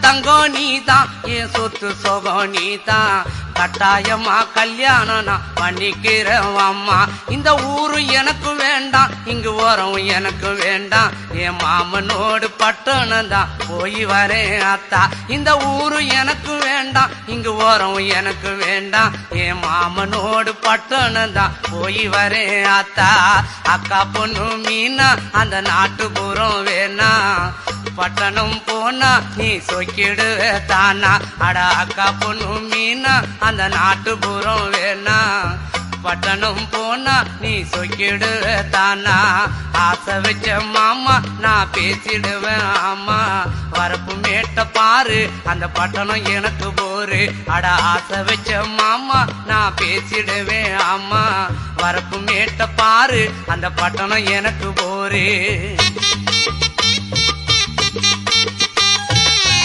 தங்கம் நீதான், என் சொத்து சொகம் நீதான். கட்டாயமா கல்யாணம் நான் பண்ணிக்கிறேன் அம்மா. இந்த ஊரு எனக்கு வேண்டாம், இங்கு ஓரம் எனக்கு வேண்டாம். என் மாமனோடு பட்டணம் தான் போய் வரேன் அத்தா. இந்த ஊரு எனக்கு வேண்டாம், இங்கு ஓரம் எனக்கு வேண்டாம். என் மாமனோடு பட்டணம் தான் போய் வரேன் அத்தா. அக்கா பொண்ணு மீனா அந்த நாட்டுப்புறம் வேணா, பட்டணம் போனா நீ சொக்கிடுவ தானா. அட அக்கா பொண்ணு மீனா அந்த நாட்டுப்புறம் வேணா, பட்டணம் போனா நீ சொக்கிடுவ தானா. ஆசை வச்ச மாமா நான் பேசிடுவேன் ஆமா. வரப்பு மேட்ட பாரு அந்த பட்டணம் எனக்கு போரு. அட ஆசை வச்ச மாமா நான் பேசிடுவேன் ஆமா. வரப்பு மேட்ட பாரு அந்த பட்டணம் எனக்கு போரு.